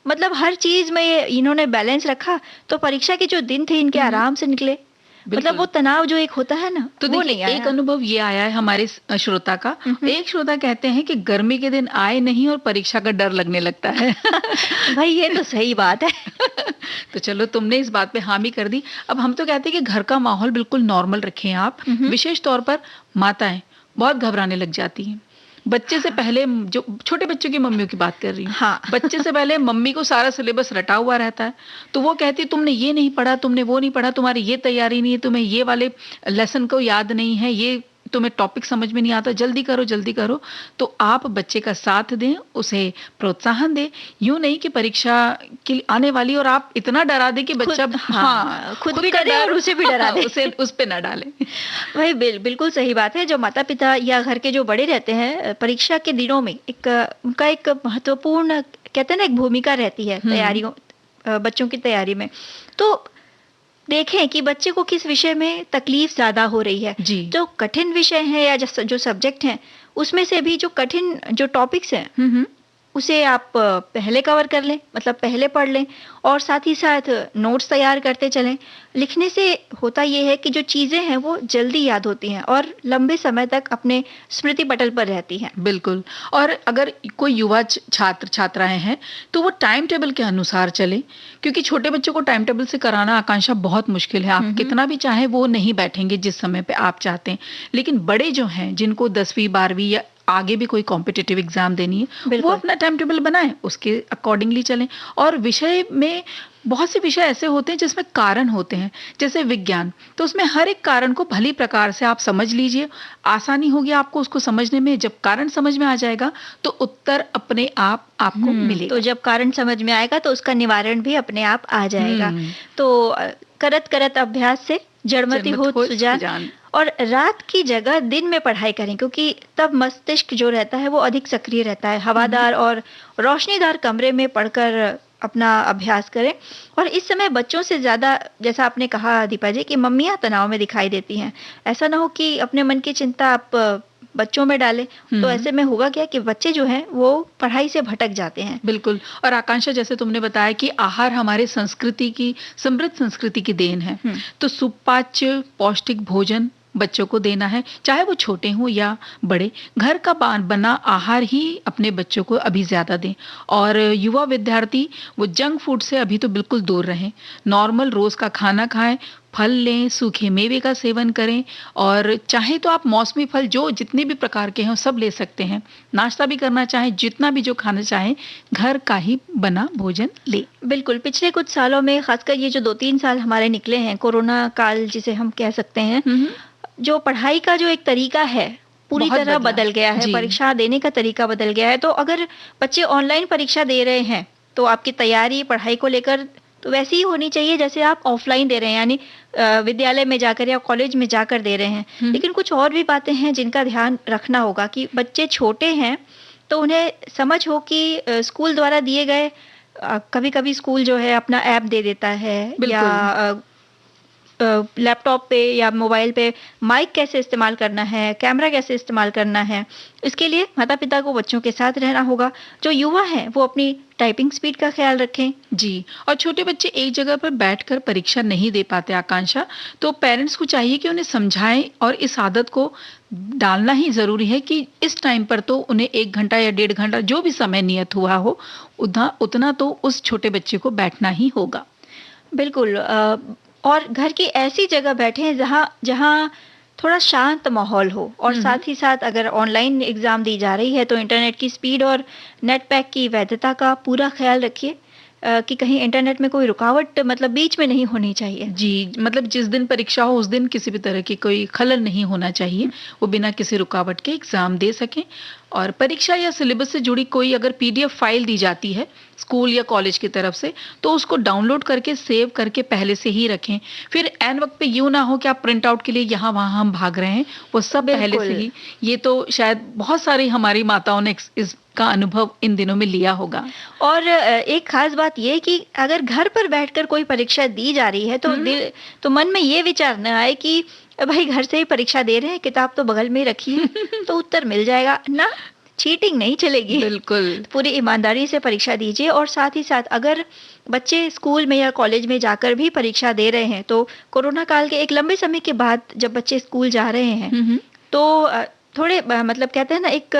मतलब हर चीज़ में इन्होंने बैलेंस रखा, तो परीक्षा के जो दिन थे इनके आराम से निकले। मतलब वो तनाव जो एक होता है ना, तो वो देखिए नहीं आया। एक अनुभव ये आया है हमारे श्रोता का। एक श्रोता कहते हैं कि गर्मी के दिन आए नहीं और परीक्षा का डर लगने लगता है। भाई ये तो सही बात है। तो चलो तुमने इस बात पे हामी कर दी। अब हम तो कहते हैं कि घर का माहौल बिल्कुल नॉर्मल रखें आप। विशेष तौर पर माताएं बहुत घबराने लग जाती हैं। बच्चे से पहले, जो छोटे बच्चों की मम्मियों की बात कर रही हूँ, हाँ। बच्चे से पहले मम्मी को सारा सिलेबस रटा हुआ रहता है, तो वो कहती तुमने ये नहीं पढ़ा, तुमने वो नहीं पढ़ा, तुम्हारी ये तैयारी नहीं है, तुम्हें ये वाले लेसन को याद नहीं है, ये तुम्हें टॉपिक समझ में नहीं आता, जल्दी करो जल्दी करो। तो आप बच्चे का साथ दें, उसे प्रोत्साहन दें। यूं नहीं कि परीक्षा की आने वाली और आप इतना डरा दें कि बच्चा खुद भी डरे और उसे भी डरा दे। उसे उस पे ना डालें। वही बिल्कुल सही बात है। जो माता पिता या घर के जो बड़े रहते हैं, परीक्षा के दिनों में उनका एक महत्वपूर्ण कहते हैं ना एक भूमिका रहती है तैयारियों, बच्चों की तैयारी में। तो देखें कि बच्चे को किस विषय में तकलीफ ज्यादा हो रही है। जी। जो कठिन विषय है या जो सब्जेक्ट हैं, उसमें से भी जो कठिन जो टॉपिक्स हैं उसे आप पहले कवर कर लें, मतलब पहले पढ़ लें, और साथ ही साथ नोट्स तैयार करते चलें। लिखने से होता ये है कि जो चीज़ें हैं वो जल्दी याद होती हैं और लंबे समय तक अपने स्मृति पटल पर रहती हैं। बिल्कुल। और अगर कोई युवा छात्र छात्राएं हैं तो वो टाइम टेबल के अनुसार चले, क्योंकि छोटे बच्चों को टाइम टेबल से कराना आकांक्षा बहुत मुश्किल है। आप कितना भी चाहें वो नहीं बैठेंगे जिस समय पे आप चाहते हैं। लेकिन बड़े जो हैं, जिनको 10वीं 12वीं या आगे भी कोई कॉम्पिटिटिव एग्जाम देनी है, वो अपना टाइम टेबल बनाएं, उसके अकॉर्डिंगली चलें। और विषय में बहुत से विषय ऐसे होते हैं जिसमें कारण होते हैं, जैसे विज्ञान, तो उसमें हर एक कारण को भली प्रकार से आप समझ लीजिए, आसानी होगी आपको उसको समझने में। जब कारण समझ में आ जाएगा तो उत्तर अपने आप आपको मिलेगा। तो जब कारण समझ में आएगा तो उसका निवारण भी अपने आप आ जाएगा। तो करत करत अभ्यास से जड़मति होत सुजान। और रात की जगह दिन में पढ़ाई करें, क्योंकि तब मस्तिष्क जो रहता है वो अधिक सक्रिय रहता है। हवादार और रोशनीदार कमरे में पढ़कर अपना अभ्यास करें। और इस समय बच्चों से ज़्यादा, जैसा आपने कहा दीपा जी, कि मम्मियाँ तनाव में दिखाई देती हैं। ऐसा ना हो कि अपने मन की चिंता आप बच्चों में डालें, तो ऐसे में होगा क्या कि बच्चे जो हैं वो पढ़ाई से भटक जाते हैं। बिल्कुल। और आकांक्षा, जैसे तुमने बताया कि आहार हमारे संस्कृति की, समृद्ध संस्कृति की देन है, तो सुपाच्य पौष्टिक भोजन बच्चों को देना है, चाहे वो छोटे हों या बड़े। घर का बना आहार ही अपने बच्चों को अभी ज्यादा दें। और युवा विद्यार्थी वो जंक फूड से अभी तो बिल्कुल दूर रहें, नॉर्मल रोज का खाना खाएं, फल लें, सूखे मेवे का सेवन करें, और चाहे तो आप मौसमी फल जो जितने भी प्रकार के हैं सब ले सकते हैं। नाश्ता भी करना चाहें, जितना भी जो खाना चाहें, घर का ही बना भोजन ले। बिल्कुल। पिछले कुछ सालों में, खासकर ये जो 2-3 साल हमारे निकले हैं, कोरोना काल जिसे हम कह सकते हैं, जो पढ़ाई का जो एक तरीका है पूरी तरह बदल गया है। परीक्षा देने का तरीका बदल गया है। तो अगर बच्चे ऑनलाइन परीक्षा दे रहे हैं तो आपकी तैयारी पढ़ाई को लेकर तो वैसी ही होनी चाहिए जैसे आप ऑफलाइन दे रहे हैं, यानी विद्यालय में जाकर या कॉलेज में जाकर दे रहे हैं। लेकिन कुछ और भी बातें हैं जिनका ध्यान रखना होगा कि बच्चे छोटे हैं तो उन्हें समझ हो कि स्कूल द्वारा दिए गए, कभी कभी स्कूल जो है अपना ऐप दे देता है, या लैपटॉप पे या मोबाइल पे माइक कैसे इस्तेमाल करना है, कैमरा कैसे इस्तेमाल करना है, इसके लिए माता पिता को बच्चों के साथ रहना होगा। जो युवा हैं वो अपनी टाइपिंग स्पीड का ख्याल रखें। जी। और छोटे बच्चे एक जगह पर बैठकर परीक्षा नहीं दे पाते आकांक्षा, तो पेरेंट्स को चाहिए कि उन्हें समझाएं, और इस आदत को डालना ही जरूरी है कि इस टाइम पर तो उन्हें 1 घंटा या 1.5 घंटा जो भी समय नियत हुआ हो, उतना तो उस छोटे बच्चे को बैठना ही होगा। बिल्कुल। और घर की ऐसी जगह बैठें जहाँ थोड़ा शांत माहौल हो, और साथ ही साथ अगर ऑनलाइन एग्जाम दी जा रही है तो इंटरनेट की स्पीड और नेट पैक की वैधता का पूरा ख्याल रखिए कि कहीं इंटरनेट में कोई रुकावट मतलब बीच में नहीं होनी चाहिए। जी, मतलब जिस दिन परीक्षा हो उस दिन किसी भी तरह की कोई खलल नहीं होना चाहिए, वो बिना किसी रुकावट के एग्जाम दे सकें। और परीक्षा या सिलेबस से जुड़ी कोई अगर पीडीएफ फाइल दी जाती है स्कूल या कॉलेज की तरफ से, तो उसको डाउनलोड करके सेव करके पहले से ही रखें। फिर एन वक्त पे यूं ना हो कि आप प्रिंट आउट के लिए यहाँ वहाँ हम भाग रहे हैं, वो सब पहले से ही। ये तो शायद बहुत सारी हमारी माताओं ने इसका अनुभव इन दिनों में लिया होगा। और एक खास बात ये कि अगर घर पर बैठकर कोई परीक्षा दी जा रही है तो मन में ये विचार न आए कि भाई घर से ही परीक्षा दे रहे हैं, किताब तो बगल में ही रखी है तो उत्तर मिल जाएगा ना। चीटिंग नहीं चलेगी, बिल्कुल पूरी ईमानदारी से परीक्षा दीजिए। और साथ ही साथ अगर बच्चे स्कूल में या कॉलेज में जाकर भी परीक्षा दे रहे हैं, तो कोरोना काल के एक लंबे समय के बाद जब बच्चे स्कूल जा रहे हैं तो थोड़े मतलब कहते हैं ना, एक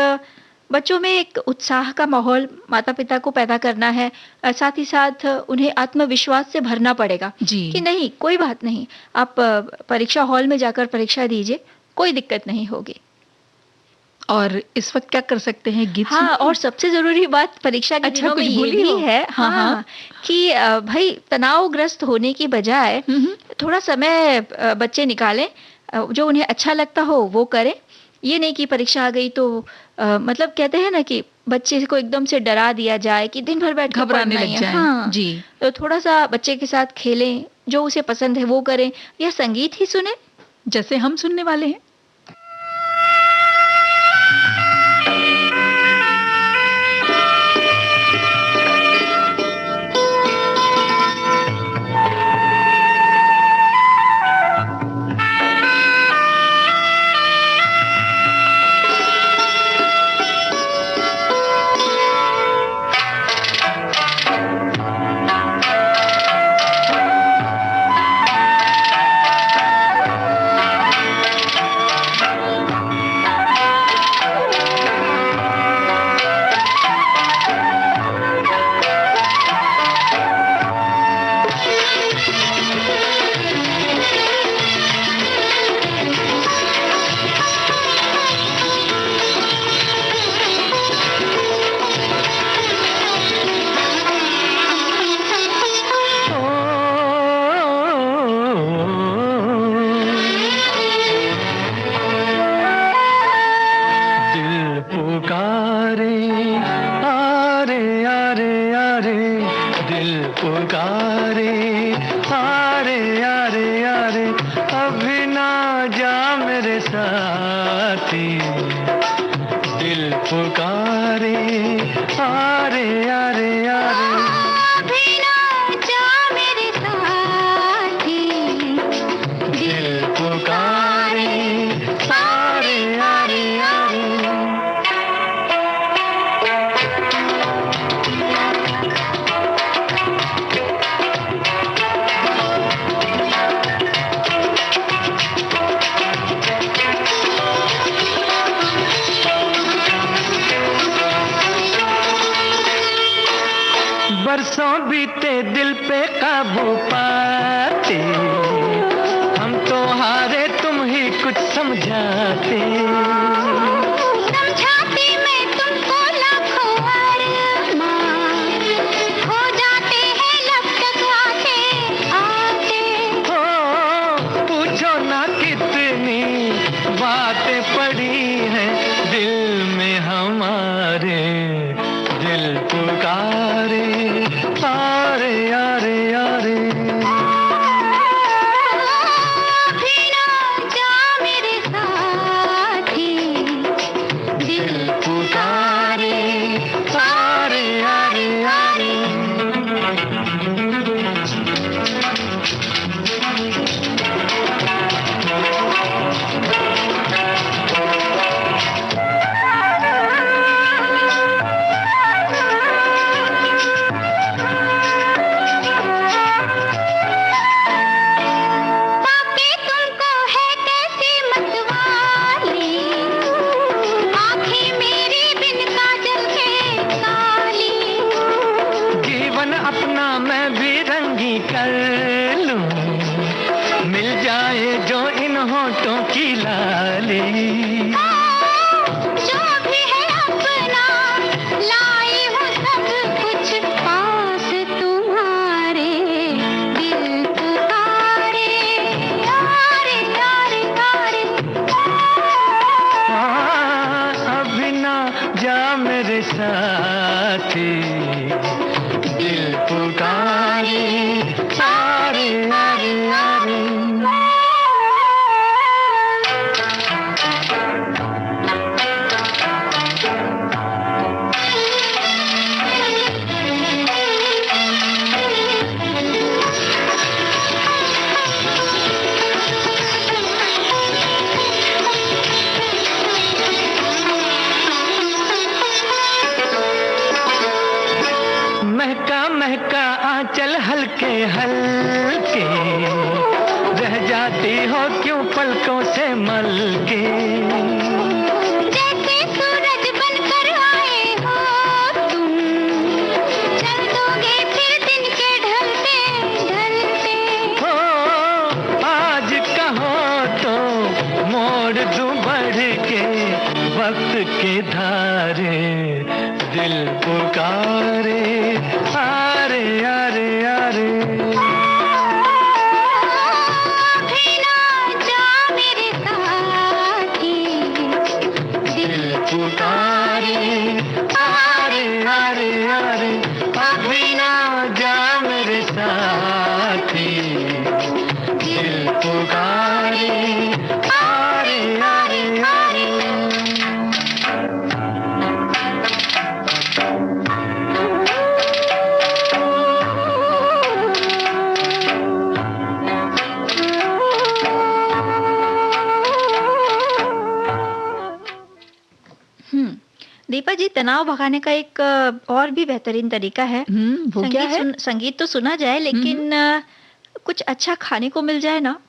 बच्चों में एक उत्साह का माहौल माता पिता को पैदा करना है। साथ ही साथ उन्हें आत्मविश्वास से भरना पड़ेगा कि नहीं, कोई बात नहीं, आप परीक्षा हॉल में जाकर परीक्षा दीजिए, कोई दिक्कत नहीं होगी। और इस वक्त क्या कर सकते हैं, गीत हाँ, और सबसे जरूरी बात परीक्षा के दिनों में ये भी है कि भाई तनावग्रस्त होने की बजाय थोड़ा समय बच्चे निकालें, जो उन्हें अच्छा लगता हो वो करें। ये नहीं कि परीक्षा आ गई तो मतलब कहते हैं ना कि बच्चे को एकदम से डरा दिया जाए कि दिन भर बैठ घबराने लग जाए। हाँ, जी, तो थोड़ा सा बच्चे के साथ खेलें, जो उसे पसंद है वो करें, या संगीत ही सुने जैसे हम सुनने वाले हैं। बरसों बीते दिल पे काबू पाते, हम तो हारे तुम ही कुछ समझाते। समझाती मैं तुमको लाखों अरमान, हो जाते हैं लब तक आते आते। हो पूछो ना कितनी बातें पड़ी हैं दिल में हमारे, दिल पुकारे आरे आरे आरे। अभी ना जा मेरे साथी, दिल पुकारे आरे आरे आरे। अपना मैं भी रंगी कर लूं, मिल जाए जो इन होठों की लाली। जो भी है अपना लाई हूँ सब कुछ पास तुम्हारे, दिल पुकारे आरे आरे आरे। अभी ना पलकों से मल के। जैसे सूरज बनकर आए हो तुम, चल दोगे फिर दिन के ढलते ढलते। हो आज कहो तो मोड़ दूं बढ़ के, वक्त के धारे दिल पुकारे, आरे आरे आरे। अभी ना जा मेरे साथी, दिल पुकारे, आरे आरे आरे। अभी ना जा मेरे साथी, दिल पुकारे, आरे आरे आरे। दीपा जी, तनाव भगाने का एक और भी बेहतरीन तरीका है। वो क्या है? संगीत तो सुना जाए, लेकिन कुछ अच्छा खाने को मिल जाए ना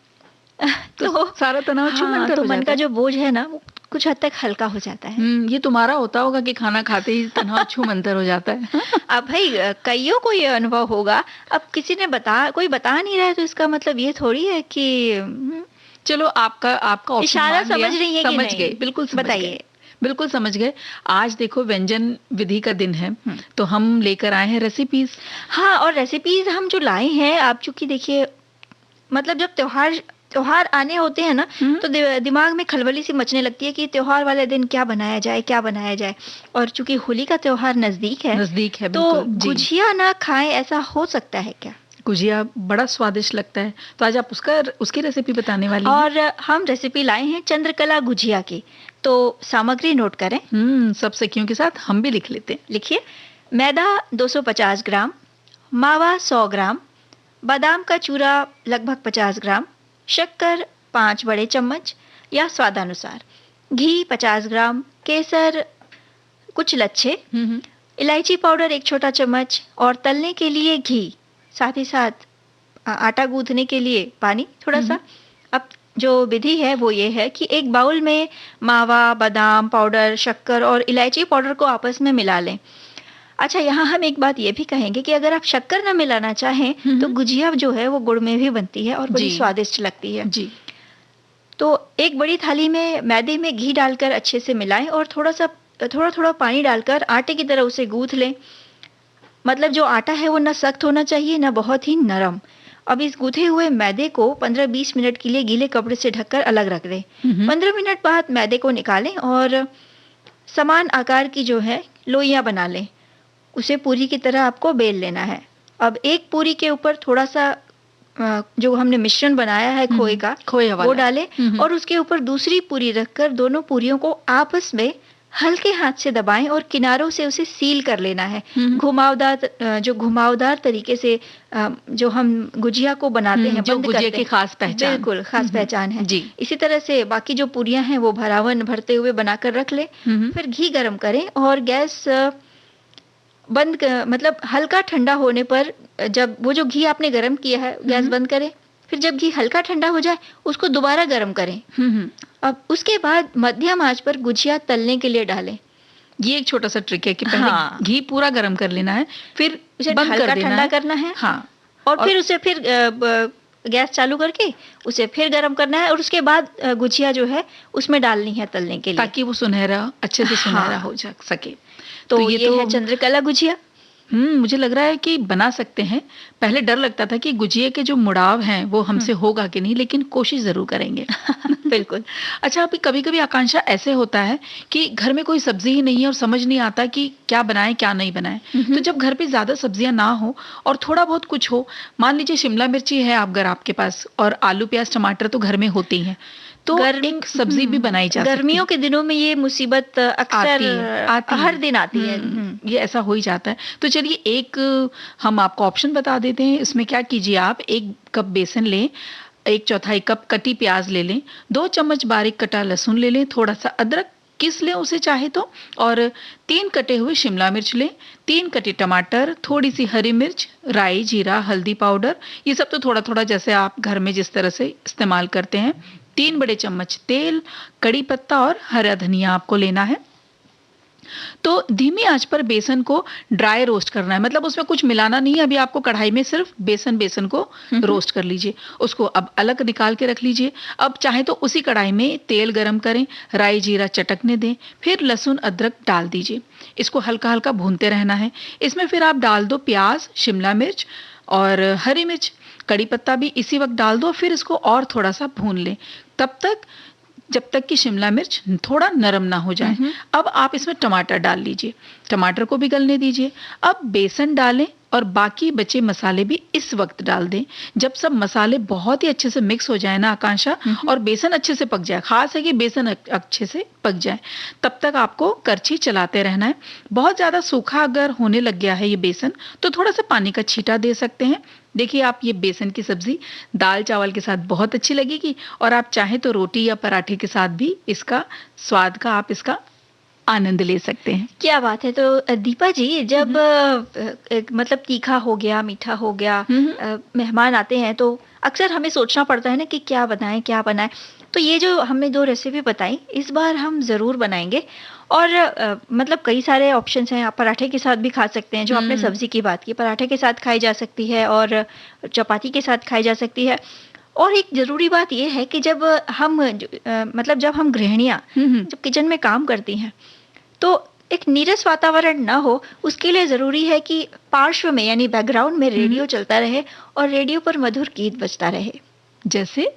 तो सारा तनाव हाँ, छूमंतर तो हो मन जाता का है। जो बोझ है ना वो कुछ हद तक हल्का हो जाता है। ये तुम्हारा होता होगा कि खाना खाते ही तनाव छूमंतर हो जाता है। अब भाई कईयों को ये अनुभव होगा। अब किसी ने कोई बता नहीं रहा है तो इसका मतलब ये थोड़ी है कि चलो आपका option इशारा मान लिया, समझ रही है कि समझ नहीं? गए, बिल्कुल समझ बताइए। गए, बिल्कुल समझ गए। आज देखो व्यंजन विधि का दिन है, तो हम लेकर आए हैं रेसिपीज। हाँ, और रेसिपीज हम जो लाए हैं, आप चूंकि देखिए, मतलब जब त्योहार आने होते हैं ना, तो दिमाग में खलबली सी मचने लगती है कि त्योहार वाले दिन क्या बनाया जाए। और चूंकि होली का त्योहार नजदीक है, तो बिल्कुल जी। गुजिया ना खाएं, ऐसा हो सकता है क्या? गुजिया बड़ा स्वादिष्ट लगता है, तो आज आप उसकी रेसिपी बताने वाली हैं। और हम रेसिपी लाए हैं चंद्रकला गुजिया की। तो सामग्री नोट करें। सब सखियों के साथ हम भी लिख लेते हैं। लिखिए। मैदा 250 ग्राम, मावा 100 ग्राम, बादाम का चूरा लगभग 50 ग्राम, शक्कर 5 बड़े चम्मच या स्वादानुसार, घी 50 ग्राम, केसर कुछ लच्छे, इलायची पाउडर 1 छोटा चम्मच, और तलने के लिए घी, साथ ही साथ आटा गूंथने के लिए पानी थोड़ा सा। अब जो विधि है वो ये है कि एक बाउल में मावा, बादाम पाउडर, शक्कर और इलायची पाउडर को आपस में मिला लें। अच्छा, यहाँ हम एक बात ये भी कहेंगे कि अगर आप शक्कर न मिलाना चाहें तो गुजिया जो है वो गुड़ में भी बनती है और बड़ी स्वादिष्ट लगती है जी। तो एक बड़ी थाली में मैदे में घी डालकर अच्छे से मिलाएं और थोड़ा थोड़ा पानी डालकर आटे की तरह उसे गूंथ लें। मतलब जो आटा है वो ना सख्त होना चाहिए ना बहुत ही नरम। अब इस गूथे हुए मैदे को 15-20 मिनट के लिए गीले कपड़े से ढककर अलग रख दें। 15 मिनट बाद मैदे को निकालें और समान आकार की जो है लोइयां बना लें। उसे पूरी की तरह आपको बेल लेना है। अब एक पूरी के ऊपर थोड़ा सा जो हमने मिश्रण बनाया है खोए का, वो डालें और उसके ऊपर दूसरी पूरी रखकर दोनों पूरियों को आपस में हल्के हाथ से दबाएं और किनारों से उसे सील कर लेना है। घुमावदार तरीके से जो हम गुजिया को बनाते हैं, जो गुजिया की खास पहचान, बिल्कुल खास पहचान है जी। इसी तरह से बाकी जो पूरियां हैं वो भरावन भरते हुए बनाकर रख लें। फिर घी गरम करें और गैस मतलब हल्का ठंडा होने पर, जब वो जो घी आपने गरम किया है गैस बंद करें। फिर जब घी हल्का ठंडा हो जाए उसको दोबारा गरम करें। अब उसके बाद मध्यम आंच पर गुजिया तलने के लिए डालें। ये एक छोटा सा ट्रिक है कि पहले घी पूरा गरम कर लेना है, फिर उसे हल्का ठंडा करना है। और फिर उसे फिर गैस चालू करके उसे फिर गरम करना है और उसके बाद गुजिया जो है उसमें डालनी है तलने के लिए, ताकि वो सुनहरा अच्छे से सुनहरा हो जा सके। तो ये है चंद्रकला गुजिया। मुझे लग रहा है कि बना सकते हैं। पहले डर लगता था कि गुजिया के जो मुड़ाव हैं वो हमसे होगा कि नहीं, लेकिन कोशिश जरूर करेंगे। बिल्कुल। अच्छा, अभी कभी कभी आकांक्षा ऐसे होता है कि घर में कोई सब्जी ही नहीं है और समझ नहीं आता कि क्या बनाएं क्या नहीं बनाएं। तो जब घर पे ज्यादा सब्जियां ना हो और थोड़ा बहुत कुछ हो, मान लीजिए शिमला मिर्ची है अगर आपके पास, और आलू प्याज टमाटर तो घर में होते ही हैं, तो एक सब्जी भी बनाई जा सकती है। गर्मियों के दिनों में ये मुसीबत अक्सर हर दिन आती है। ये ऐसा हो ही जाता है। तो चलिए एक हम आपको ऑप्शन बता देते हैं। इसमें क्या कीजिए, आप 1 कप बेसन लें, 1/4 कप कटी प्याज ले लें, 2 चम्मच बारीक कटा लहसुन ले लें, थोड़ा सा अदरक किस लें उसे चाहे तो, और 3 कटे हुए शिमला मिर्च लें, 3 कटे टमाटर, थोड़ी सी हरी मिर्च, राई, जीरा, हल्दी पाउडर, ये सब तो थोड़ा थोड़ा जैसे आप घर में जिस तरह से इस्तेमाल करते हैं। 3 बड़े चम्मच तेल, कड़ी पत्ता और हरा धनिया आपको लेना है। तो धीमी आंच पर बेसन को ड्राई रोस्ट करना है, मतलब उसमें कुछ मिलाना नहीं है। अभी आपको कढ़ाई में सिर्फ बेसन को रोस्ट कर लीजिए, उसको अब अलग निकाल के रख लीजिए। अब चाहे तो उसी कढ़ाई में तेल गरम करें, राई जीरा चटकने दें, फिर लहसुन अदरक डाल दीजिए। इसको हल्का हल्का भूनते रहना है। इसमें फिर आप डाल दो प्याज, शिमला मिर्च और हरी मिर्च, कड़ी पत्ता भी इसी वक्त डाल दो। फिर इसको और थोड़ा सा भून लें, तब तक जब तक कि शिमला मिर्च थोड़ा नरम ना हो जाए। अब आप इसमें टमाटर डाल लीजिए, टमाटर को भी गलने दीजिए। अब बेसन डालें और बाकी बचे मसाले भी इस वक्त डाल दें। जब सब मसाले बहुत ही अच्छे से मिक्स हो जाए ना आकांक्षा, और बेसन अच्छे से पक जाए, खास है कि बेसन अच्छे से पक जाए, तब तक आपको करछी चलाते रहना है। बहुत ज्यादा सूखा अगर होने लग गया है ये बेसन, तो थोड़ा सा पानी का छींटा दे सकते हैं। देखिए, आप ये बेसन की सब्जी दाल चावल के साथ बहुत अच्छी लगेगी, और आप चाहें तो रोटी या पराठे के साथ भी इसका स्वाद का आप इसका आनंद ले सकते हैं। क्या बात है। तो दीपा जी, जब मतलब तीखा हो गया, मीठा हो गया, मेहमान आते हैं तो अक्सर हमें सोचना पड़ता है ना कि क्या बनाएं। तो ये जो हमने 2 रेसिपी बताई, इस बार हम ज़रूर बनाएंगे। और मतलब कई सारे ऑप्शंस हैं। आप पराठे के साथ भी खा सकते हैं, जो आपने सब्जी की बात की, पराठे के साथ खाई जा सकती है और चपाती के साथ खाई जा सकती है। और एक ज़रूरी बात यह है कि जब हम जब हम गृहिणियाँ जब किचन में काम करती हैं, तो एक नीरस वातावरण ना हो, उसके लिए ज़रूरी है कि पार्श्व में यानी बैकग्राउंड में रेडियो चलता रहे और रेडियो पर मधुर गीत बजता रहे। जैसे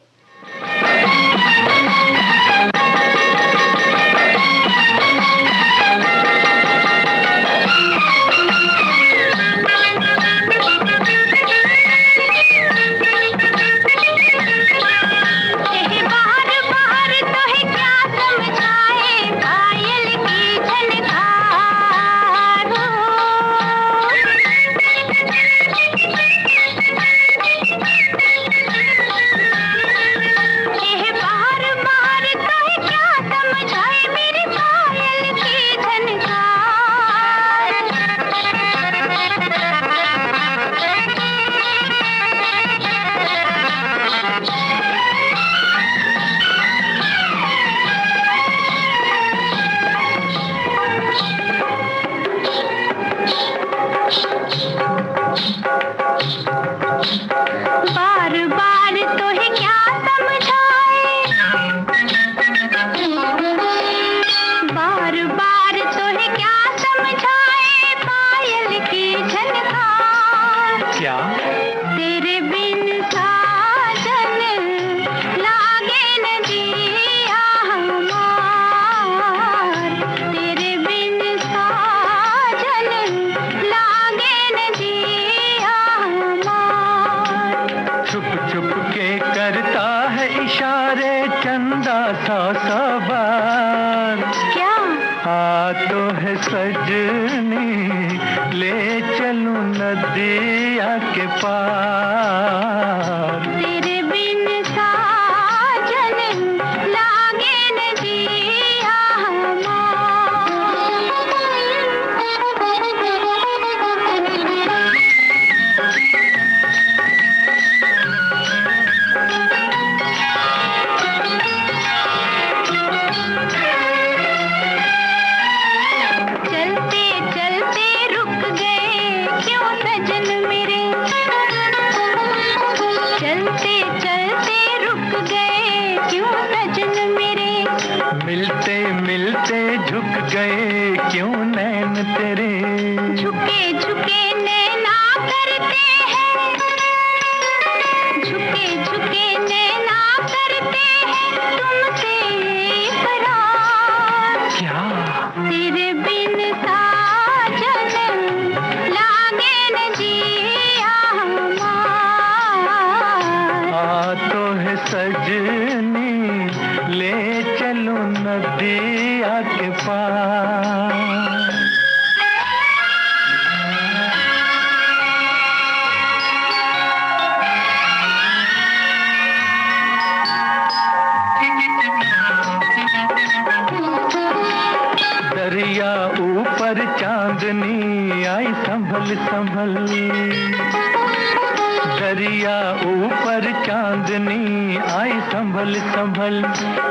दरिया ऊपर चांद चांदनी आई संभल संभल,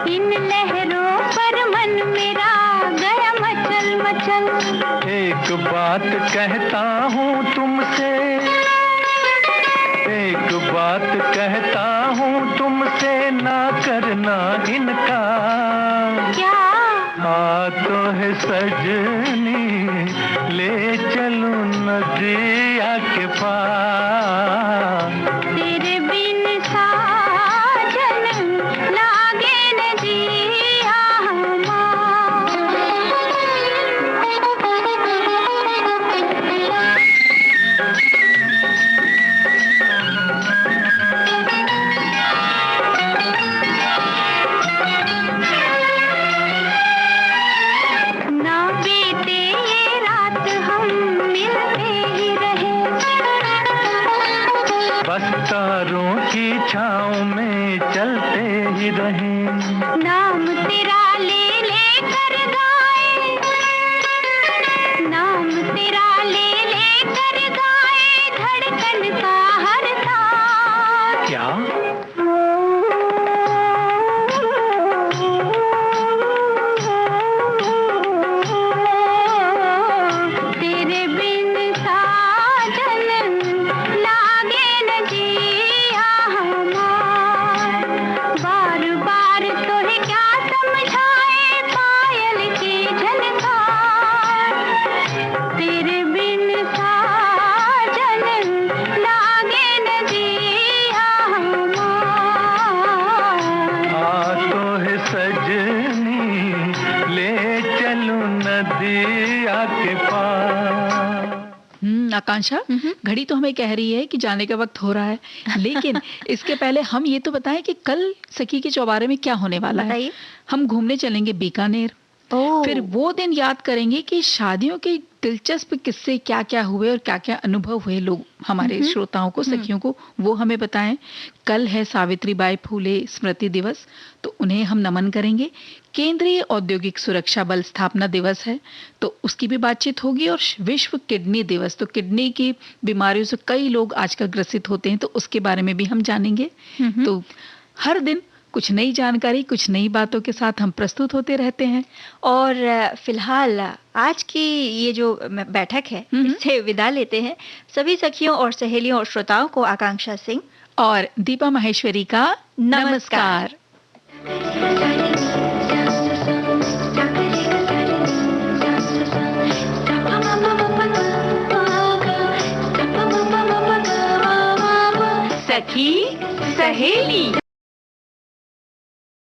इन लहरों पर मन मेरा गया मचल मचल। एक बात कहता हूँ तुमसे, एक बात कहता हूँ तुमसे, ना करना इनकार। क्या? तो है सजनी, ले चलूं नदिया के पार। तेरे बिन साजन लागे न जिया ना बीते ये रात हम मिलते ही रहे। बस तारों की छाँव में चलते ही रहें। नाम तेरा ले ले कर गाए, नाम तेरा ले ले कर गाए, धड़कन का हर तार। क्या? तेरे बिन साजन लागे न जिया हमार। बार बार तोहे क्या समझाए पायल की झनकार। तेरे बिन साजन लागे न जिया हमार। तो है सजनी, ले चलूं नदिया के पार। आकांक्षा, घड़ी तो हमें कह रही है कि जाने का वक्त हो रहा है, लेकिन इसके पहले हम ये तो बताएं कि कल सखी के चौबारे में क्या होने वाला है। बताइए। हम घूमने चलेंगे बीकानेर, फिर वो दिन याद करेंगे कि शादियों के दिलचस्प किस्से क्या क्या हुए और क्या क्या अनुभव हुए लोग हमारे श्रोताओं को, सखियों को, वो हमें बताएं। कल है सावित्रीबाई फूले स्मृति दिवस, तो उन्हें हम नमन करेंगे। केंद्रीय औद्योगिक सुरक्षा बल स्थापना दिवस है, तो उसकी भी बातचीत होगी। और विश्व किडनी दिवस, तो किडनी की बीमारियों से कई लोग आजकल ग्रसित होते हैं, तो उसके बारे में भी हम जानेंगे। तो हर दिन कुछ नई जानकारी, कुछ नई बातों के साथ हम प्रस्तुत होते रहते हैं। और फिलहाल आज की ये जो बैठक है, इससे विदा लेते हैं। सभी सखियों और सहेलियों और श्रोताओं को आकांक्षा सिंह और दीपा माहेश्वरी का नमस्कार। सखी सहेली।